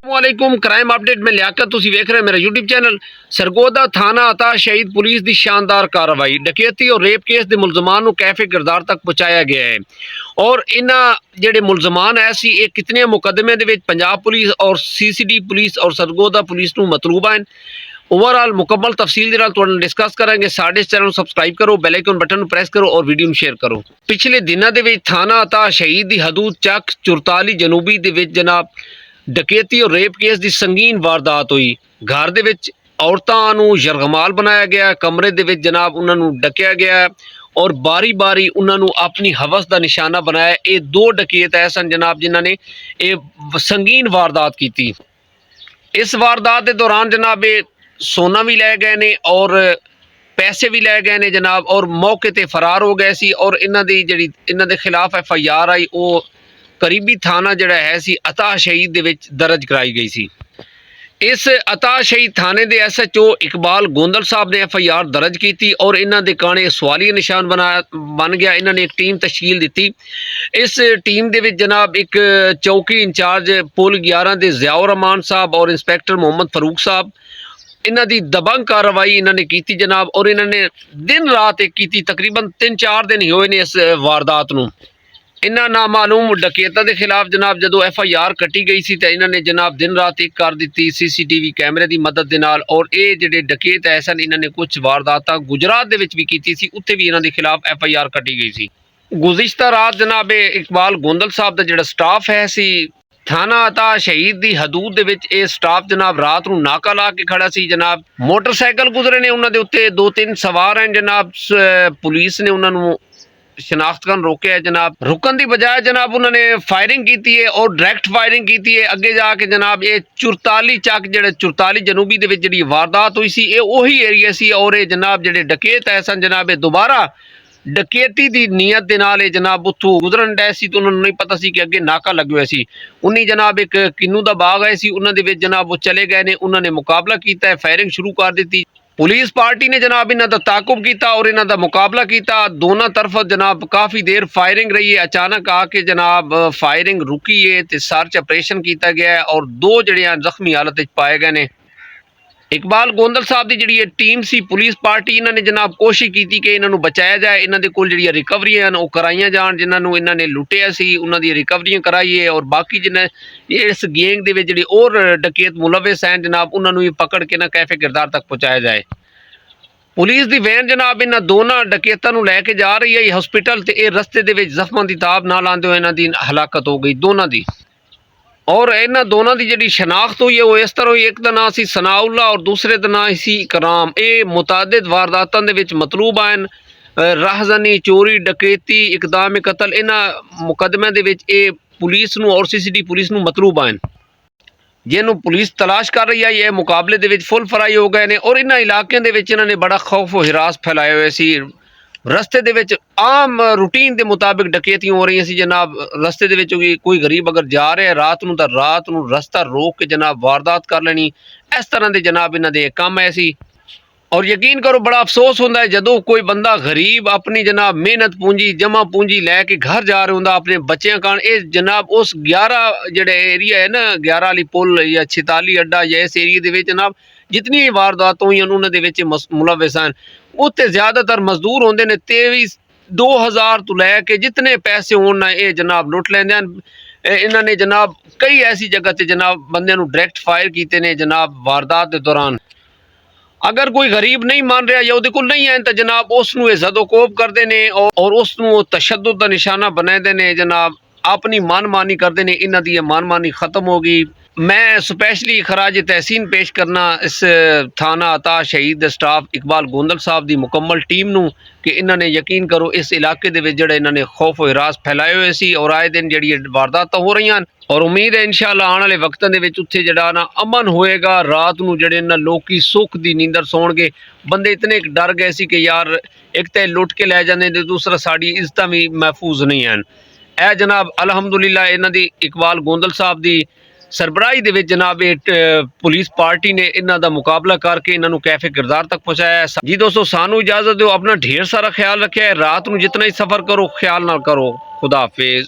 वालेकुम crime update में लियाकत तुसी वेख रहे मेरा यूट्यूब चैनल। सरगोदा थाना अता शहीद पुलिस की शानदार कार्रवाई, डकैती और रेप केस के मुलजमान को कैफे किरदार तक पहुँचाया गया है। और इन्होंने जेडे मुलजमान है सी ये कितने मुकदमे दे विच पंजाब पुलिस और CCD पुलिस और सरगोदा पुलिस को मतलूबा हैं। ओवरऑल मुकम्मल तफसील दे नाल तुहाडे नाल डिस्कस करांगे। साडे चैनल को सबसक्राइब करो, बेल आइकन बटन प्रेस करो और वीडियो शेयर करो। पिछले दिनों के थाना अता शहीद की हदूद चक 44 जनूबी के जनाब डकैती और रेप केस की संगीन वारदात हुई। घर दे विच औरतां नूं यरगमाल बनाया गया, कमरे दे विच जनाब उन्होंने डकिया गया और बारी बारी उन्होंने अपनी हवस का निशाना बनाया। ये दो डकैत है सन जनाब जिन्होंने ये संगीन वारदात की। इस वारदात के दौरान जनाब ये सोना भी लै गए ने और पैसे भी लै गए ने जनाब, और मौके ते फरार हो गए सी। और इन्हां दी जिहड़ी इन्हां दे खिलाफ FIR आई वो करीबी थाना जिहड़ा है सी अता शहीद दे विच दर्ज कराई गई सी। इस अता शहीद थाने के SHO इकबाल गोंदल साहब ने FIR दर्ज की और इन्हां दे काने सवालिया निशान बन गया। इन्होंने एक टीम तश्कील दी। इस टीम के जनाब एक चौकी इंचार्ज पुल 11 के ज़ियाउर रहमान साहब और इंस्पैक्टर मोहम्मद फारूक साहब, इन्हां दी दबंग कार्रवाई इन्होंने की जनाब। और इन्होंने दिन रात एक की, तकरीबन 3-4 दिन ही होए ने इस वारदात नूं। इन्हां नामालूम डकैतां के खिलाफ जनाब जदों FIR कटी गई सी तो इन्होंने जनाब दिन रात एक कर दी CCTV कैमरे की मदद के नाल। और ये जिहड़े डकैत है सन इन्होंने कुछ वारदातां गुजरात दे विच भी कीती सी, उत्थे भी इन्हां दे खिलाफ FIR कटी गई सी। गुज़िश्ता रात जनाब इकबाल गोंदल साहब का जिहड़ा स्टाफ है सी थाना अता शहीद की हदूद दे विच ये स्टाफ जनाब रात नूं नाका ला के खड़ा सी जनाब। मोटरसाइकिल गुजरे ने उन्हां दे उत्ते 2-3 सवार हैं जनाब। पुलिस ने उन्होंने शनाख्त करन रोके है जनाब। रुकन की बजाय जनाब उन्होंने फायरिंग की है और डायरैक्ट फायरिंग की है। अगे जाके जनाब ये 44 चक जो 44 जनूबी दे विच जिहड़ी वारदात हुई सी ये वही एरिया सी। और ये जनाब जिहड़े डकैत है सन जनाब ये दोबारा डकैती की नीयत के नाल जनाब उत्थों गुजरन डे सी तो उन्होंने नहीं पता सी कि अगे नाका लगे हुए सी। उन्हीं जनाब एक किन्नू का बाग आए सी, उन्होंने विच जनाब वो चले गए ने, उन्होंने मुकाबला किया, फायरिंग शुरू कर दी। पुलिस पार्टी ने जनाब इन्हां दा ताकुब किया और इन्हां दा मुकाबला किया। दोनों तरफ जनाब काफ़ी देर फायरिंग रही है। अचानक आके जनाब फायरिंग रुकी है तो सर्च ऑपरेशन किया गया है और 2 जड़े जख्मी हालत पाए गए ने। इकबाल गोंदल साहब की जी टीम सी पुलिस पार्टी इन्होंने जनाब कोशिश की कि इन्हों बचाया जाए। इन्होंने कोल जी रिकवरियां वो कराइया जान, जिन्होंने इन्होंने लुटिया सी उन्होंने रिकवरियां कराइए और बाकी जिन्हें इस गैंग के जिहड़े और डकैत मुलविस हैं जनाब उन्होंने पकड़ के ना कैफे किरदार तक पहुँचाया जाए। पुलिस की वैन जनाब इन्होंने दोनों डकैतों को लैके जा रही है हॉस्पिटल ते ये रस्ते के जख्मां की ताब ना लाते हुए इन्हों की हलाकत हो गई दोनों की। और इन्होंने दोनों की जी शनाख्त हुई है वो इस तरह हुई, एक का नाम सी सनाउल्ला और दूसरे का नाम सी कराम। ये मुतादिद वारदातों के विच मतलूब हैं। राहजनी, चोरी, डकैती, इकदाम कतल इन्हां मुकदमे दे विच ये पुलिस नूं और CCD पुलिस नूं मतलूब हैं, जिन्हों पुलिस तलाश कर रही है। ये मुकाबले दे विच फुल फ्राई हो गए हैं और इन्हां इलाकों के विच इन्होंने बड़ा खौफ व हिरास फैलाए हुए सी। रस्ते दे विच आम रूटीन के मुताबिक डकैतियां हो रही सी जनाब। रस्ते दे विच कोई गरीब अगर जा रहा है रात नूं तां रात नूं रस्ता रोक के जनाब वारदात कर लेनी, इस तरह के जनाब इन्हां दे काम है सी। और यकीन करो बड़ा अफसोस होता है जदों कोई बंदा गरीब अपनी जनाब मेहनत पूंजी जमा पूंजी लैके घर जा रहा होंदा अपने बच्चों कारण। ये जनाब उस 11 जिहड़े एरिया है ना 11 वाली पुल या 46 अड्डा या इस एरिए दे विच जनाब जितनी भी वारदात हुई उन्होंने दे विच मुलविस हैं। उत्ते ज़्यादातर मजदूर होंदे ने 23-2000 तो लैके जितने पैसे होना ये जनाब लुट लेंदे हैं। इन्होंने जनाब कई ऐसी जगह ते जनाब बंदे नूं डायरैक्ट फायर किए ने जनाब वारदात के दौरान। अगर कोई गरीब नहीं मान रहा या उहदे कोल नहीं है तो जनाब उसनूं ज़दोकोब करते हैं और उसनूं तशद्दुद का निशाना बनाते हैं जनाब। अपनी मनमानी करते हैं, इन्हां दी मनमानी खत्म होगी। मैं स्पैशली खराज तहसीन पेश करना इस थाना अता शहीद स्टाफ इकबाल गोंदल साहब की मुकम्मल टीम नूं कि इन्होंने यकीन करो इस इलाके दे विच जिहड़े इन्होंने खौफ व हिरास फैलाए हुए सी और आए दिन जिहड़ी वारदातां हो रही हैं। और उम्मीद है इंशाअल्लाह आने वाले वक्तों के विच उत्थे जिहड़ा ना अमन होएगा। रात नूं जिहड़े ना लोकी सुख दी नींदर सौणगे। बंदे इतने डर गए सी कि यार एक तो लुट के लै जांदे ते दूसरा साडी इज्जतां भी महफूज नहीं हैं। ए जनाब अलहमदुलिल्लाह इन्हां दी इकबाल गोंदल साहब की सरबराही दे विच जनाब पुलिस पार्टी ने इन्हां दा मुकाबला करके इन्हों कैफे किरदार तक पहुँचाया है। जी दोस्तों सानू इजाज़त दो, अपना ढेर सारा ख्याल रखे। रात नूं जितना ही सफ़र करो ख्याल नाल करो। खुदा हाफिज़।